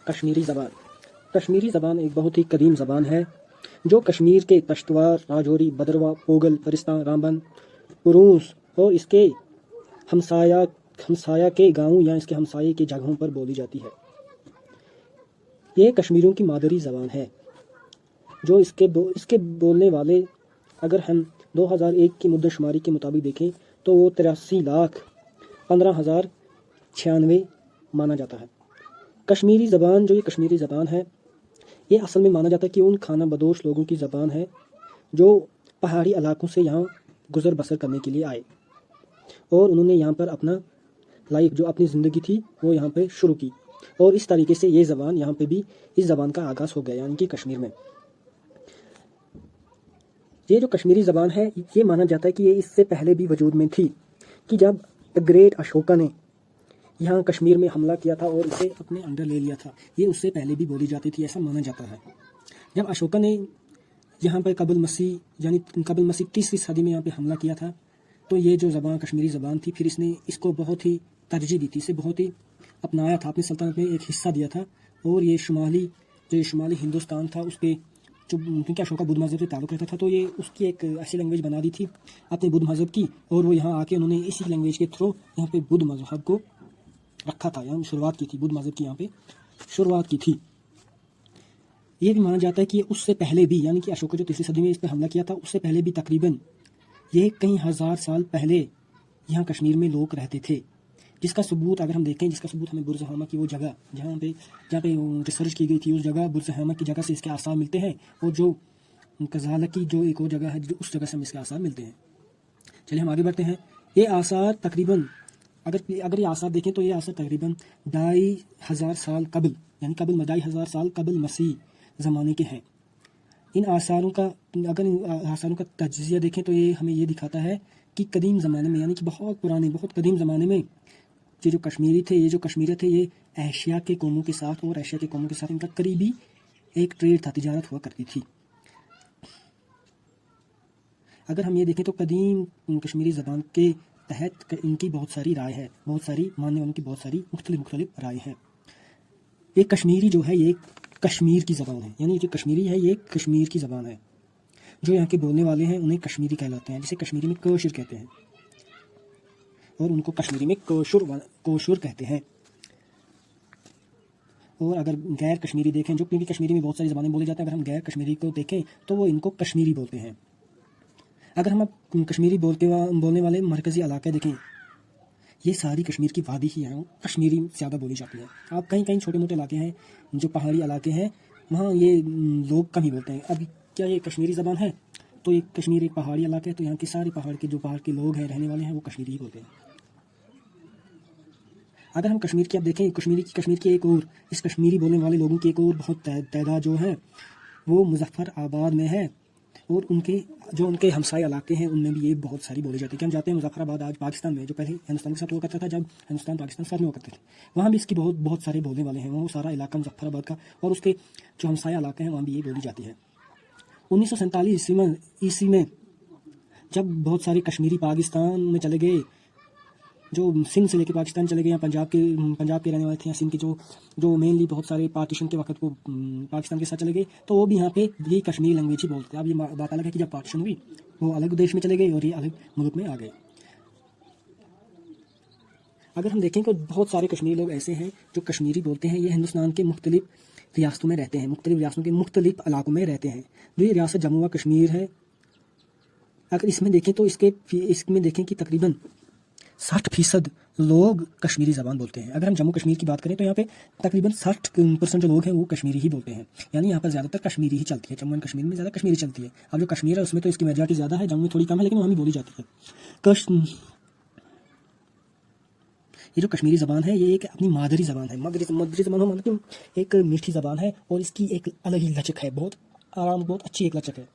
کشمیری زبان. کشمیری زبان ایک بہت ہی قدیم زبان ہے جو کشمیر کے پشتوار، راجوری، بدروا، پوگل، پرستان، رامبن، پروس اور اس کے ہمسایہ کے گاؤں یا اس کے ہمسائے کے جگہوں پر بولی جاتی ہے. یہ کشمیریوں کی مادری زبان ہے جو اس کے بولنے والے اگر ہم 2001 کی مردہ شماری کے مطابق دیکھیں تو وہ 83,15,096 مانا جاتا ہے. کشمیری زبان جو یہ کشمیری زبان ہے یہ اصل میں مانا جاتا ہے کہ ان خانہ بدوش لوگوں کی زبان ہے جو پہاڑی علاقوں سے یہاں گزر بسر کرنے کے لیے آئے اور انہوں نے یہاں پر اپنی زندگی تھی وہ یہاں پہ شروع کی اور اس طریقے سے یہ زبان یہاں پہ بھی اس زبان کا آغاز ہو گیا یعنی کہ کشمیر میں. یہ جو کشمیری زبان ہے یہ مانا جاتا ہے کہ یہ اس سے پہلے بھی وجود میں تھی کہ جب گریٹ اشوکا نے یہاں کشمیر میں حملہ کیا تھا اور اسے اپنے انڈر لے لیا تھا یہ اس سے پہلے بھی بولی جاتی تھی ایسا مانا جاتا ہے. جب اشوکا نے یہاں پہ قبل مسیح 30ویں صدی میں یہاں پہ حملہ کیا تھا تو یہ جو زبان کشمیری زبان تھی پھر اس نے اس کو بہت ہی ترجیح دی تھی، اسے بہت ہی اپنایا تھا، اپنی سلطنت میں ایک حصہ دیا تھا اور یہ شمالی ہندوستان تھا اس پہ کیونکہ اشوکا بدھ مذہب سے تعلق رہتا تھا تو یہ اس کی ایک ایسی لینگویج بنا دی تھی اپنے بدھ مذہب کی اور وہ یہاں آ کے انہوں نے اسی لینگویج کے تھرو یہاں پہ بدھ مذہب کو رکھا تھا، یہاں شروعات کی تھی، بدھ مذہب کی یہاں پہ شروعات کی تھی. یہ بھی مانا جاتا ہے کہ اس سے پہلے بھی یعنی کہ اشوکا جو 3 صدی میں اس پہ حملہ کیا تھا اس سے پہلے بھی تقریباً یہ کئی ہزار سال پہلے یہاں کشمیر میں لوگ رہتے تھے جس کا ثبوت اگر ہم دیکھیں ہمیں برج حامہ کی وہ جگہ جہاں پہ ریسرچ کی گئی تھی اس جگہ برج حامہ کی جگہ سے اس کے آثار ملتے ہیں اور جو کزالہ کی جو ایک اور جگہ ہے اس جگہ سے ہم اس کے آثار ملتے ہیں. چلیے ہم آگے بڑھتے ہیں. یہ آثار تقریباً اگر یہ آثار دیکھیں تو یہ آثار تقریباً 2,500 سال قبل یعنی 2,500 سال قبل مسیح زمانے کے ہیں. ان آثاروں کا تجزیہ دیکھیں تو یہ ہمیں یہ دکھاتا ہے کہ قدیم زمانے میں یعنی کہ بہت پرانے بہت قدیم زمانے میں یہ جو کشمیریت تھے یہ ایشیا کے قوموں کے ساتھ اور ایشیا کے قوموں کے ساتھ ان کا قریبی ایک ٹریڈ تھا، تجارت ہوا کرتی تھی. اگر ہم یہ دیکھیں تو قدیم کشمیری زبان کے تحت ان کی بہت ساری رائے ہے، بہت ساری ماننے والوں کی بہت ساری مختلف رائے ہیں. یہ کشمیری جو ہے یہ کشمیر کی زبان ہے یعنی جو کشمیری ہے یہ کشمیر کی زبان ہے. جو یہاں کے بولنے والے ہیں انہیں کشمیری کہلاتے ہیں جسے کشمیری میں کوشر کہتے ہیں اور ان کو کشمیری میں کوشر کہتے ہیں. اور اگر غیر کشمیری دیکھیں جو کیونکہ کشمیری میں بہت ساری زبانیں بولے جاتے ہیں اگر ہم غیر کشمیری کو دیکھیں تو وہ ان کو کشمیری بولتے ہیں. اگر ہم کشمیری بولنے والے مرکزی علاقے دیکھیں یہ ساری کشمیر کی وادی ہی ہیں، کشمیری زیادہ بولی جاتی ہے. آپ کہیں چھوٹے موٹے علاقے ہیں جو پہاڑی علاقے ہیں وہاں یہ لوگ کم ہی بولتے ہیں. اب کیا یہ کشمیری زبان ہے تو یہ کشمیر ایک پہاڑی علاقہ ہے تو یہاں کے سارے پہاڑ کے لوگ ہیں رہنے والے ہیں وہ کشمیری ہی بولتے ہیں. اگر ہم کشمیر کی اب دیکھیں کشمیر کی ایک اور اس کشمیری بولنے والے لوگوں کی ایک اور بہت تعداد جو ہے وہ مظفر آباد میں ہے اور ان کے ہمسائے علاقے ہیں ان میں بھی یہ بہت ساری بولی جاتی ہے. کہ ہم جاتے ہیں مظفر آباد آج پاکستان میں جو پہلے ہندوستان کے ساتھ ہوا کرتا تھا جب ہندوستان پاکستان ساتھ میں ہوا کرتے تھے وہاں بھی اس کی بہت سارے بولنے والے ہیں. وہ سارا علاقہ مظفر آباد کا اور اس کے جو ہمسائے علاقے ہیں وہاں بھی یہ بولی جاتی ہے. 1947 عیسوی میں جب بہت سارے کشمیری پاکستان میں چلے گئے جو سندھ سے لے کے پاکستان چلے گئے یا پنجاب کے رہنے والے تھے یا سندھ کے جو مینلی بہت سارے پارٹیشن کے وقت وہ پاکستان کے ساتھ چلے گئے تو وہ بھی یہاں پہ یہ کشمیری لینگویج ہی بولتے تھے. اب یہ بات الگ ہے کہ جب پارٹیشن ہوئی وہ الگ دیش میں چلے گئے اور یہ الگ ملک میں آ گئے. اگر ہم دیکھیں کہ بہت سارے کشمیری لوگ ایسے ہیں جو کشمیری بولتے ہیں. یہ ہندوستان کے مختلف ریاستوں میں رہتے ہیں، مختلف ریاستوں کے مختلف علاقوں میں رہتے ہیں. جو یہ ریاست جموں و کشمیر ہے اگر اس میں دیکھیں تو اس میں دیکھیں کہ تقریباً 60% لوگ کشمیری زبان بولتے ہیں. اگر ہم جموں کشمیر کی بات کریں تو یہاں پہ تقریباً 60% جو لوگ ہیں وہ کشمیری ہی بولتے ہیں یعنی یہاں پر زیادہ تر کشمیری ہی چلتی ہے. جموں اینڈ کشمیر میں زیادہ کشمیری چلتی ہے. اب جو کشمیر ہے اس میں تو اس کی میجارٹی زیادہ ہے، جموں میں تھوڑی کم ہے لیکن وہاں بھی بولی جاتی ہے. یہ جو کشمیری زبان ہے یہ ایک اپنی مادری زبان ہے. مادری زبان مطلب ایک میٹھی زبان ہے اور اس کی ایک الگ ہی لچک ہے، بہت اچھی ایک لچک ہے.